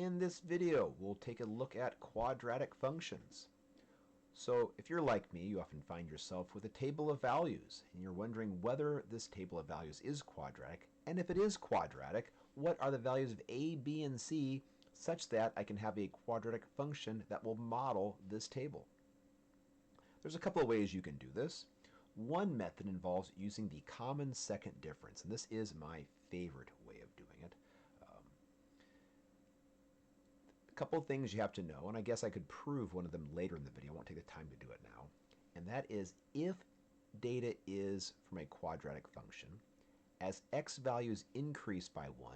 In this video, we'll take a look at quadratic functions. So if you're like me, you often find yourself with a table of values, and you're wondering whether this table of values is quadratic, and if it is quadratic, what are the values of a, b, and c such that I can have a quadratic function that will model this table. There's a couple of ways you can do this. One method involves using the common second difference, and this is my favorite way of doing it. A couple of things you have to know, and I guess I could prove one of them later in the video. I won't take the time to do it now. And that is if data is from a quadratic function, as x values increase by 1,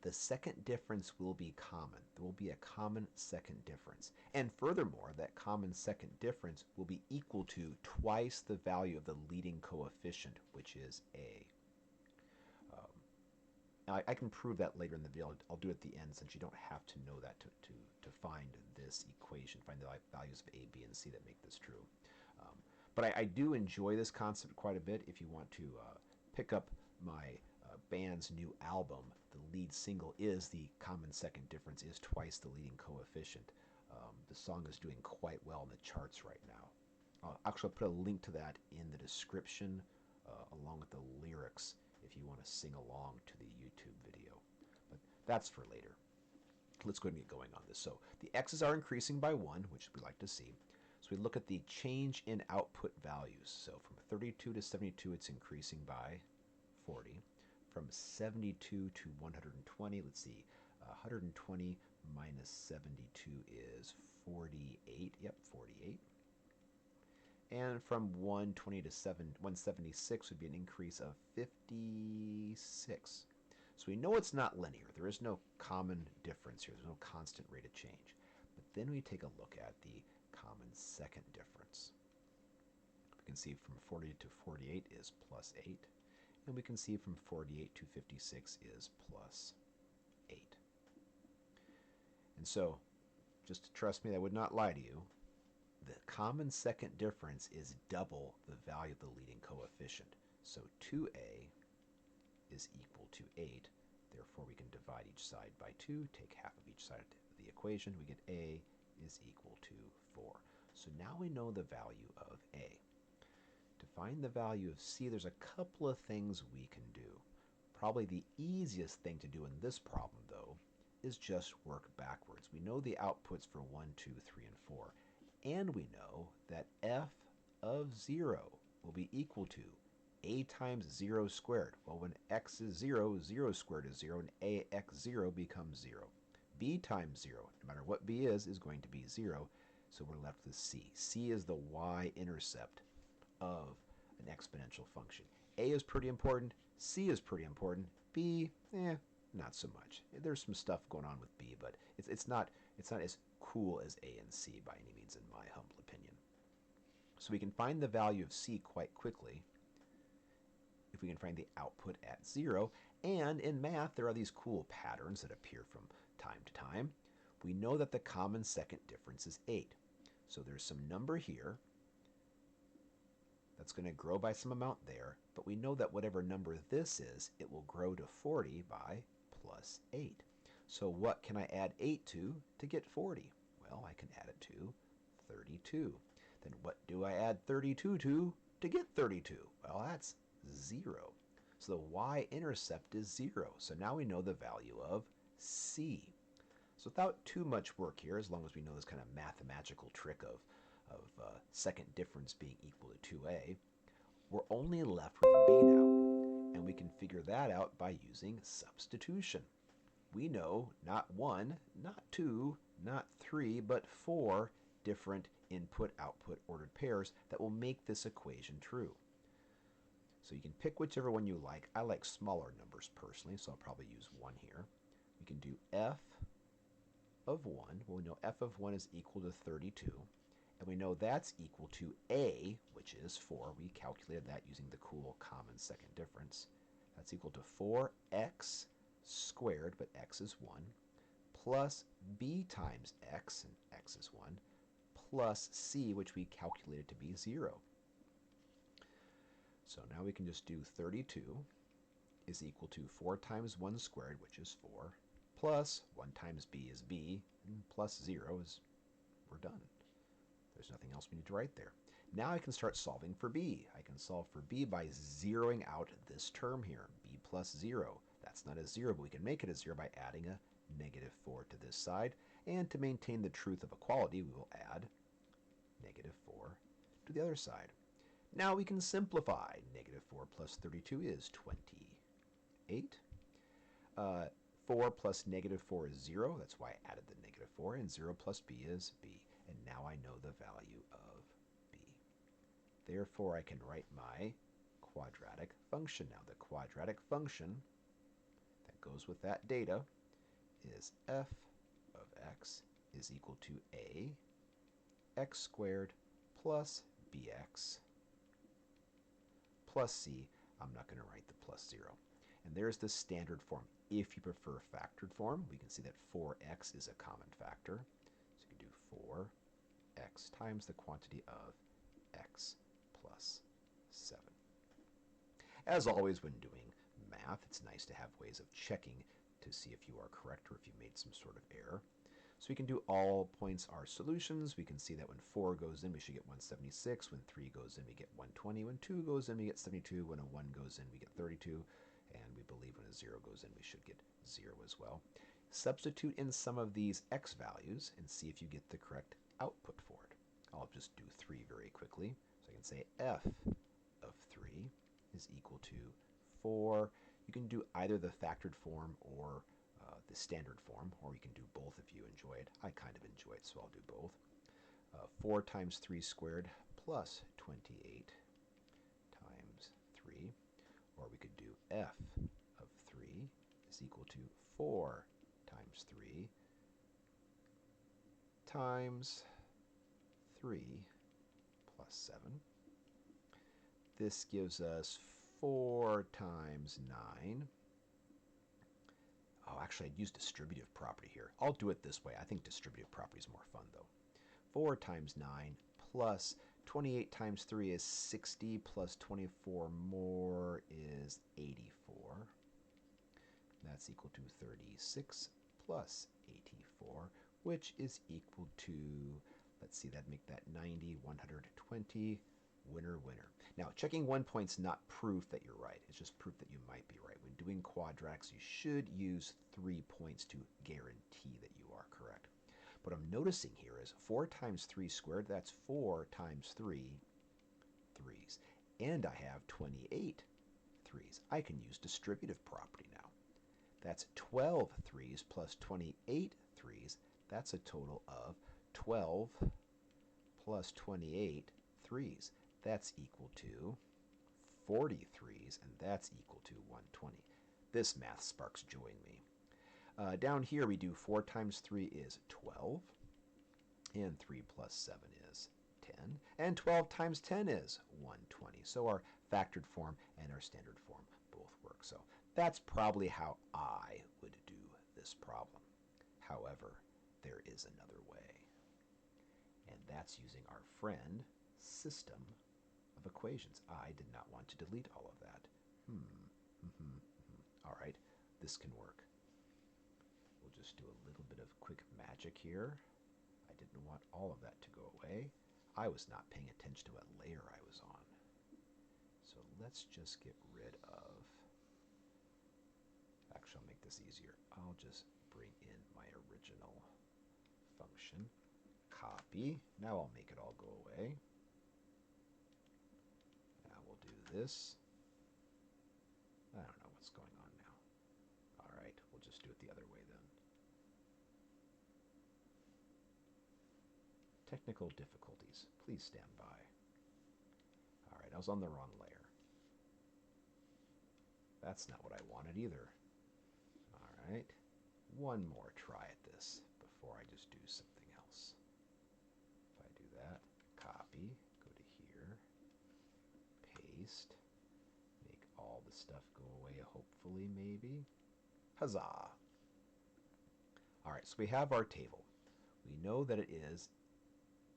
the second difference will be common. There will be a common second difference. And furthermore, that common second difference will be equal to twice the value of the leading coefficient, which is a. Now, I can prove that later in the video. I'll do it at the end since you don't have to know that to find this equation, find the values of a, b, and c that make this true. But I do enjoy this concept quite a bit. If you want to pick up my band's new album, the lead single is the common second difference is twice the leading coefficient. The song is doing quite well in the charts right now. I'll actually put a link to that in the description along with the lyrics if you want to sing along to the YouTube video. But that's for later. Let's go ahead and get going on this. So the x's are increasing by 1, which we like to see. So we look at the change in output values. So from 32 to 72, it's increasing by 40. From 72 to 120, let's see, 120 minus 72 is 48. Yep, 48. And from 120 to 176 would be an increase of 56. So we know it's not linear. There is no common difference here. There's no constant rate of change. But then we take a look at the common second difference. We can see from 40 to 48 is plus 8. And we can see from 48 to 56 is plus 8. And so, just to trust me, I would not lie to you. The common second difference is double the value of the leading coefficient. So 2a is equal to 8. Therefore, we can divide each side by 2, take half of each side of the equation. We get a is equal to 4. So now we know the value of a. To find the value of c, there's a couple of things we can do. Probably the easiest thing to do in this problem, though, is just work backwards. We know the outputs for 1, 2, 3, and 4. And we know that f of 0 will be equal to a times 0 squared. Well, when x is 0, 0 squared is 0, and ax0 becomes 0. b times 0, no matter what b is going to be 0, so we're left with c. c is the y-intercept of an exponential function. A is pretty important, c is pretty important, b, not so much. There's some stuff going on with b, but it's not as cool as a and c by any means, in my humble opinion. So we can find the value of c quite quickly if we can find the output at 0. And in math, there are these cool patterns that appear from time to time. We know that the common second difference is 8. So there's some number here that's going to grow by some amount there, but we know that whatever number this is, it will grow to 40 by plus 8. So what can I add 8 to get 40? Well, I can add it to 32. Then what do I add 32 to get 32? Well, that's 0. So the y-intercept is 0. So now we know the value of c. So without too much work here, as long as we know this kind of mathematical trick of second difference being equal to 2a, we're only left with b now. And we can figure that out by using substitution. We know not 1, not 2, not 3, but 4 different input-output ordered pairs that will make this equation true. So you can pick whichever one you like. I like smaller numbers personally, so I'll probably use 1 here. We can do f of 1. Well, we know f of 1 is equal to 32. And we know that's equal to a, which is 4. We calculated that using the cool common second difference. That's equal to 4x squared, but x is 1, plus b times x, and x is 1, plus c, which we calculated to be 0. So now we can just do 32 is equal to 4 times 1 squared, which is 4, plus 1 times b is b, and plus 0 is, we're done. There's nothing else we need to write there. Now I can start solving for b. I can solve for b by zeroing out this term here, b plus 0. That's not a 0, but we can make it a 0 by adding a -4 to this side. And to maintain the truth of equality, we will add -4 to the other side. Now we can simplify. -4 plus 32 is 28. 4 plus -4 is 0. That's why I added the -4. And 0 plus b is b. And now I know the value of b. Therefore, I can write my quadratic function. Now, the quadratic function that goes with that data is f of x is equal to a x squared plus bx plus c. I'm not going to write the plus 0. And there's the standard form. If you prefer factored form, we can see that 4x is a common factor. So you can do 4x times the quantity of x plus 7. As always when doing math, it's nice to have ways of checking to see if you are correct or if you made some sort of error. So we can do all points are solutions. We can see that when 4 goes in, we should get 176. When 3 goes in, we get 120. When 2 goes in, we get 72. When a 1 goes in, we get 32. And we believe when a 0 goes in, we should get 0 as well. Substitute in some of these x values and see if you get the correct output for it. I'll just do 3 very quickly. So I can say f of 3 is equal to 4. You can do either the factored form or the standard form, or you can do both if you enjoy it. I kind of enjoy it, so I'll do both. 4 times 3 squared plus 28 times 3. Or we could do f of 3 is equal to 4 times 3 times 3 plus 7. This gives us 4 times 9. Oh, actually, I'd use distributive property here. I'll do it this way. I think distributive property is more fun, though. 4 times 9 plus 28 times 3 is 60, plus 24 more is 84. That's equal to 36 plus 84, which is equal to, let's see, that'd make that 90, 120, winner, winner. Now, checking 1 point's not proof that you're right. It's just proof that you might be right. When doing quadratics, you should use 3 points to guarantee that you are correct. What I'm noticing here is 4 times 3 squared, that's 4 times 3 threes. And I have 28 threes. I can use distributive property now. That's 12 threes plus 28 threes. That's a total of 12 plus 28 threes. That's equal to 40 threes, and that's equal to 120. This math sparks joy in me. Down here we do 4 times 3 is 12, and 3 plus 7 is 10, and 12 times 10 is 120. So our factored form and our standard form both work. So that's probably how I would do this problem. However, there is another way, and that's using our friend system of equations. I did not want to delete all of that. All right, this can work. We'll just do a little bit of quick magic here. I didn't want all of that to go away. I was not paying attention to what layer I was on. So let's just get rid of, actually I'll make this easier. I'll just bring in my original function, copy. Now I'll make it all go away. Now we'll do this. I don't know what's going on now. All right, we'll just do it the other way then. Technical difficulties. Please stand by. All right, I was on the wrong layer. That's not what I wanted either. All right, one more try at this before I just do something else. If I do that, copy, go to here, paste, make all the stuff go away, hopefully, maybe. Huzzah! All right, so we have our table. We know that it is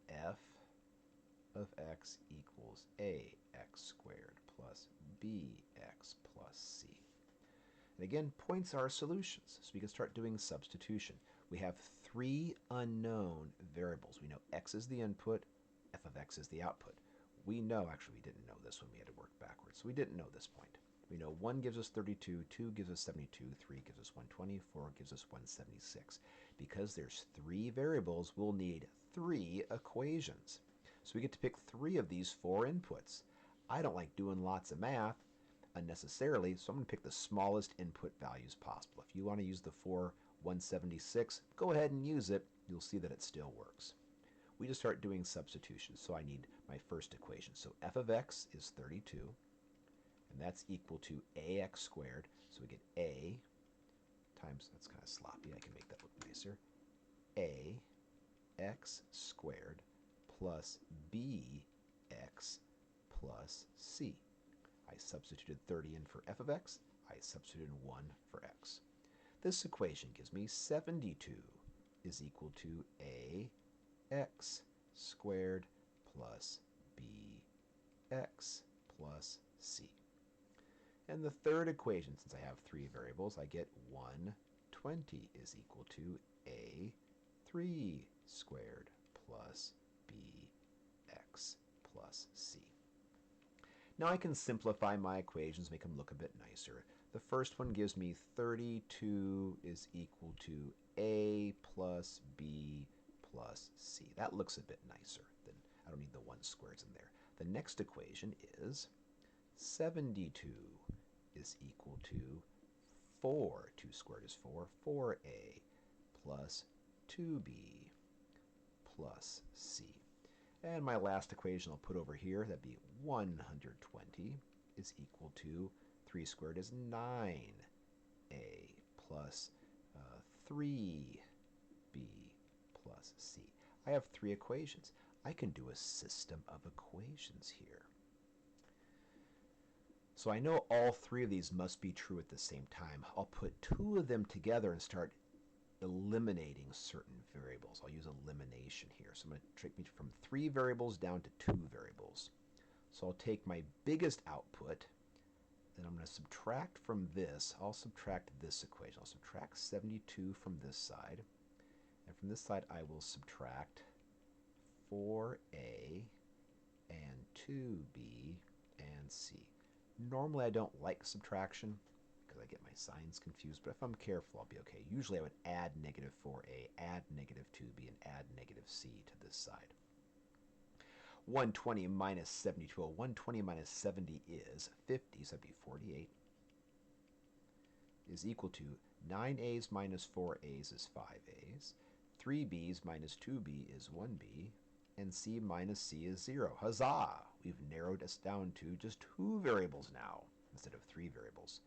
f of x equals ax squared plus bx plus c. And again, points are solutions, so we can start doing substitution. We have three unknown variables. We know x is the input, f of x is the output. We know, actually we didn't know this when we had to work backwards, so we didn't know this point. We know 1 gives us 32, 2 gives us 72, 3 gives us 120, 4 gives us 176. Because there's three variables, we'll need three equations. So we get to pick three of these four inputs. I don't like doing lots of math unnecessarily, so I'm going to pick the smallest input values possible. If you want to use the 176, go ahead and use it. You'll see that it still works. We just start doing substitutions, so I need my first equation. So f of x is 32, and that's equal to ax squared. So we get a times, that's kind of sloppy, I can make that look nicer, ax squared plus bx plus c. I substituted 30 in for f of x. I substituted 1 for x. This equation gives me 72 is equal to ax squared plus bx plus c. And the third equation, since I have three variables, I get 120 is equal to a3 squared plus bx plus c. Now I can simplify my equations, make them look a bit nicer. The first one gives me 32 is equal to a plus b plus c. That looks a bit nicer. Then I don't need the 1 squares in there. The next equation is 72 is equal to 4. 2 squared is 4. 4a plus 2b plus c. And my last equation I'll put over here, that'd be 120 is equal to 3 squared is 9a plus 3b plus c. I have three equations. I can do a system of equations here. So I know all three of these must be true at the same time. I'll put two of them together and start eliminating certain variables. I'll use elimination here. So I'm going to take me from 3 variables down to 2 variables. So I'll take my biggest output, then I'm going to subtract from this. I'll subtract this equation. I'll subtract 72 from this side. And from this side, I will subtract 4a and 2b and c. Normally, I don't like subtraction because I get my signs confused, but if I'm careful, I'll be okay. Usually, I would add negative 4a, add negative 2b, and add negative c to this side. 120 minus 72. 120 minus 70 is 50, so that'd be 48, is equal to 9a's minus 4a's is 5a's, 3b's minus 2b is 1b, and c minus c is 0. Huzzah! We've narrowed us down to just 2 variables now instead of 3 variables.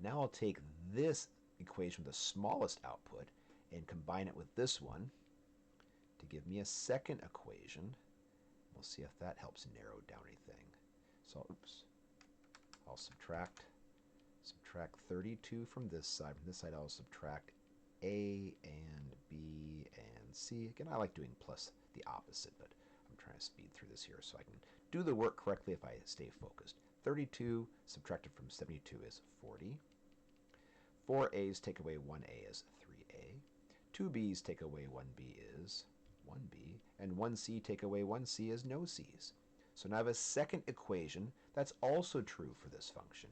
Now I'll take this equation with the smallest output and combine it with this one to give me a second equation. We'll see if that helps narrow down anything. So, I'll subtract 32 from this side. From this side, I'll subtract a and b and c. Again, I like doing plus the opposite, but I'm trying to speed through this here so I can do the work correctly if I stay focused. 32 subtracted from 72 is 40. 4a's take away 1a is 3a. 2b's take away 1b is 1b. And 1c take away 1c is no c's. So now I have a second equation that's also true for this function.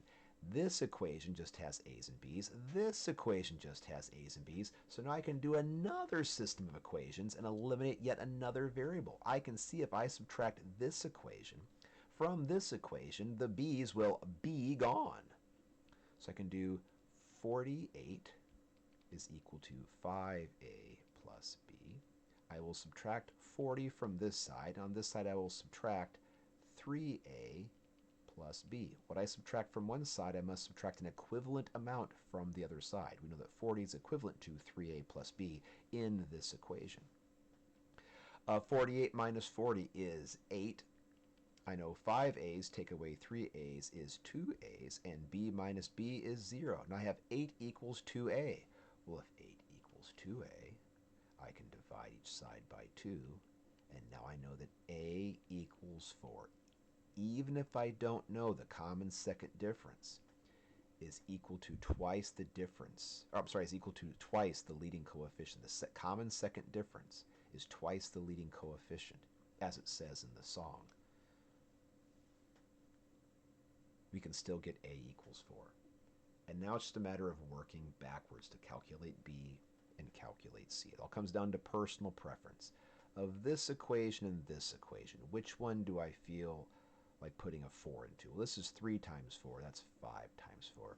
This equation just has a's and b's. This equation just has a's and b's. So now I can do another system of equations and eliminate yet another variable. I can see if I subtract this equation from this equation, the b's will be gone. So I can do 48 is equal to 5a plus b. I will subtract 40 from this side. On this side, I will subtract 3a plus b. What I subtract from one side, I must subtract an equivalent amount from the other side. We know that 40 is equivalent to 3a plus b in this equation. 48 minus 40 is 8. I know 5a's take away 3a's is 2a's, and b minus b is 0. Now I have 8 equals 2a. Well, if 8 equals 2a, I can divide each side by 2, and now I know that a equals 4, even if I don't know the common second difference. is equal to twice the difference, or I'm sorry, is equal to twice the leading coefficient. The common second difference is twice the leading coefficient, as it says in the song. We can still get A equals 4. And now it's just a matter of working backwards to calculate B and calculate C. It all comes down to personal preference. Of this equation and this equation, which one do I feel like putting a 4 into? Well, this is 3 times 4. That's 5 times 4.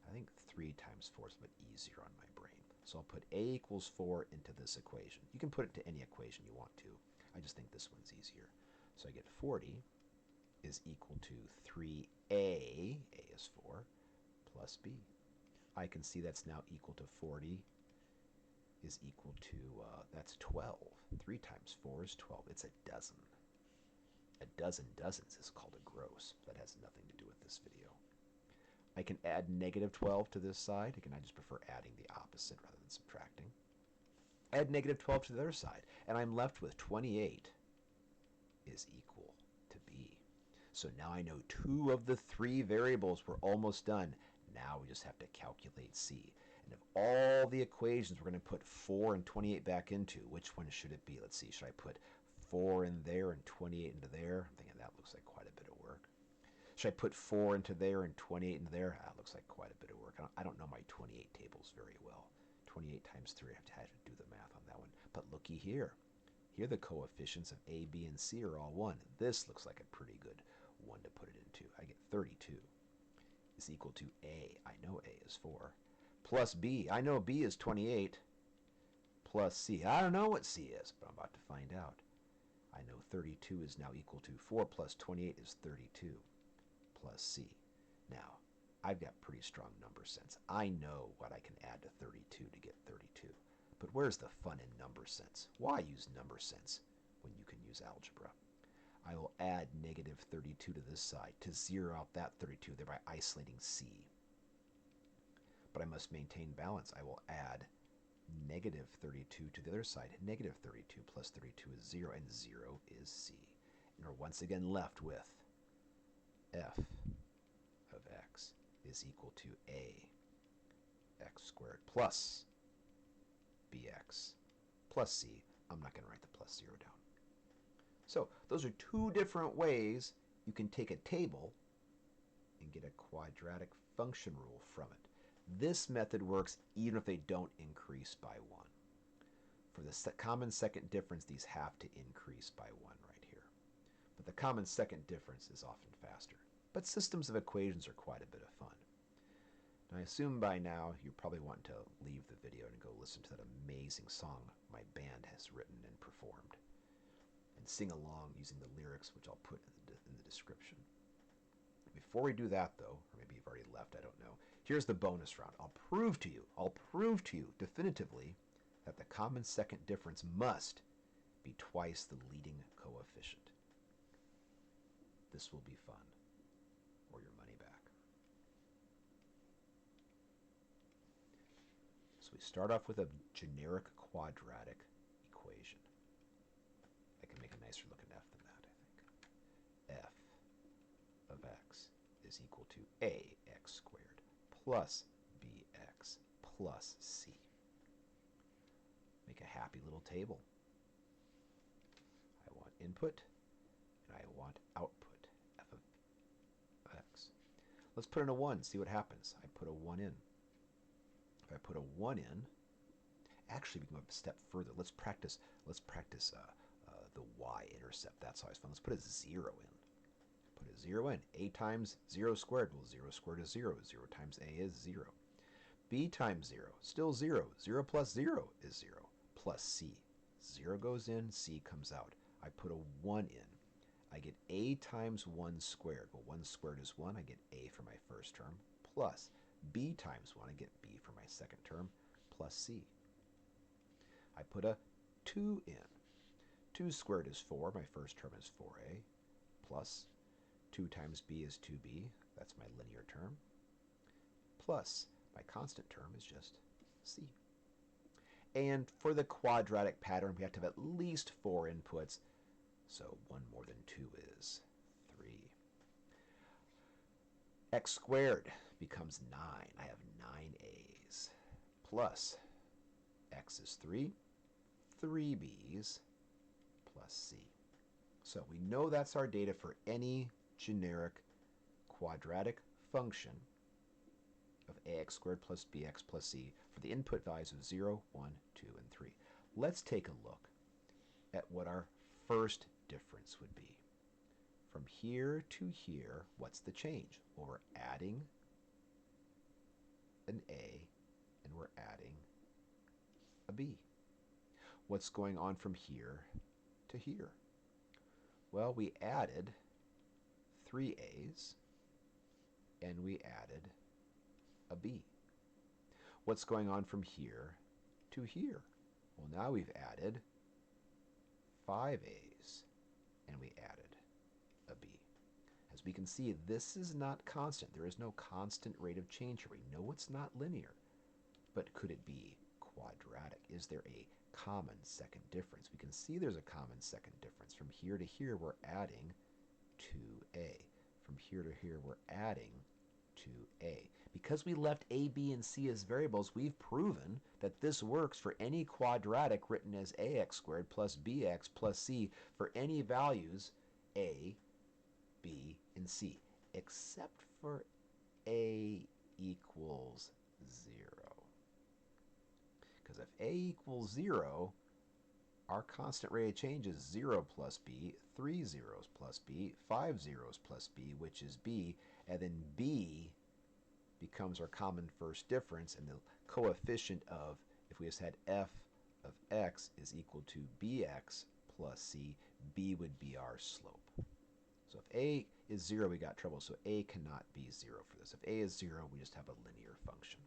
I think 3 times 4 is a bit easier on my brain. So I'll put A equals 4 into this equation. You can put it to any equation you want to. I just think this one's easier. So I get 40 is equal to 3A, A is 4, plus B. I can see that's now equal to 40 is equal to, that's 12. 3 times 4 is 12. It's a dozen. A dozen dozens is called a gross. That has nothing to do with this video. I can add negative 12 to this side. Again, I just prefer adding the opposite rather than subtracting. Add negative 12 to the other side, and I'm left with 28 is equal to B. So now I know 2 of the 3 variables. We're almost done. Now we just have to calculate C. And of all the equations we're going to put 4 and 28 back into, which one should it be? Let's see, should I put 4 in there and 28 into there? I'm thinking that looks like quite a bit of work. Should I put 4 into there and 28 into there? That looks like quite a bit of work. I don't know my 28 tables very well. 28 times 3, I have to do the math on that one. But looky here. Here the coefficients of A, B, and C are all 1. This looks like a pretty good one to put it into. I get 32 is equal to A. I know A is 4. Plus B. I know B is 28. Plus C. I don't know what C is, but I'm about to find out. I know 32 is now equal to 4 plus 28 is 32 plus C. Now, I've got pretty strong number sense. I know what I can add to 32 to get 32. But where's the fun in number sense? Why use number sense when you can use algebra? I will add negative 32 to this side to zero out that 32, thereby isolating C. But I must maintain balance. I will add negative 32 to the other side. Negative 32 plus 32 is 0, and 0 is C. And we're once again left with f of x is equal to a x squared plus bx plus c. I'm not going to write the plus 0 down. So those are 2 different ways you can take a table and get a quadratic function rule from it. This method works even if they don't increase by 1. For the common second difference, these have to increase by 1 right here. But the common second difference is often faster. But systems of equations are quite a bit of fun. And I assume by now you're probably wanting to leave the video and go listen to that amazing song my band has written and performed. And sing along using the lyrics, which I'll put in the description. Before we do that, though, or maybe you've already left, I don't know, here's the bonus round. I'll prove to you definitively that the common second difference must be twice the leading coefficient. This will be fun, or your money back. So we start off with a generic quadratic equation. I can make a nicer looking f than that, I think. F of x is equal to ax squared plus bx plus c. Make a happy little table. I want input and I want output, f of x. Let's put in a 1, see what happens. I put a 1 in. If I put a 1 in, actually we can go a step further. Let's practice the y-intercept. That's always fun. Let's put a 0 in. Put a 0 in. A times 0 squared. Well, 0 squared is 0. 0 times a is 0. B times 0, still 0. 0 plus 0 is 0. Plus c. 0 goes in, c comes out. I put a 1 in. I get a times 1 squared. Well, 1 squared is 1. I get a for my first term. Plus b times 1. I get b for my second term. Plus c. I put a 2 in. 2 squared is 4. My first term is 4a. Plus 2 times b is 2b. That's my linear term. Plus my constant term is just c. And for the quadratic pattern, we have to have at least 4 inputs. So 1 more than 2 is 3. X squared becomes 9. I have 9a's plus x is 3, 3b's plus c. So we know that's our data for any generic quadratic function of ax squared plus bx plus c for the input values of 0, 1, 2, and 3. Let's take a look at what our first difference would be. From here to here, what's the change? Well, we're adding an a and we're adding a b. What's going on from here to here? Well, we added 3 a's and we added a b. What's going on from here to here? Well, now we've added 5 a's and we added a b. As we can see, this is not constant. There is no constant rate of change here. We know it's not linear, but could it be quadratic? Is there a common second difference? We can see there's a common second difference. From here to here, we're adding 2a. From here to here, we're adding 2a. Because we left a, b, and c as variables, we've proven that this works for any quadratic written as ax squared plus bx plus c for any values a, b, and c, except for a equals 0. Because if a equals 0, our constant rate of change is 0 plus b, 3 zeros plus b, 5 zeros plus b, which is b, and then b becomes our common first difference, and the coefficient of, if we just had f of x is equal to bx plus c, b would be our slope. So if a is 0, we got trouble, so a cannot be 0 for this. If a is 0, we just have a linear function.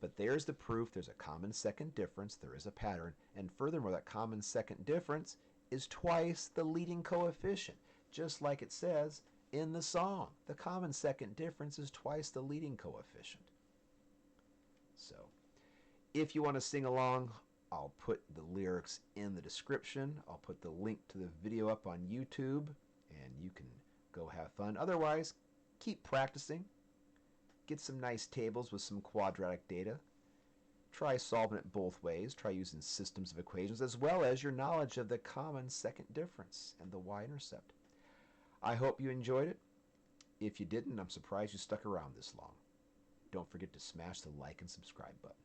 But there's the proof. There's a common second difference. There is a pattern. And furthermore, that common second difference is twice the leading coefficient, just like it says in the song. The common second difference is twice the leading coefficient. So if you want to sing along, I'll put the lyrics in the description. I'll put the link to the video up on YouTube, and you can go have fun. Otherwise, keep practicing. Get some nice tables with some quadratic data. Try solving it both ways. Try using systems of equations, as well as your knowledge of the common second difference and the y-intercept. I hope you enjoyed it. If you didn't, I'm surprised you stuck around this long. Don't forget to smash the like and subscribe button.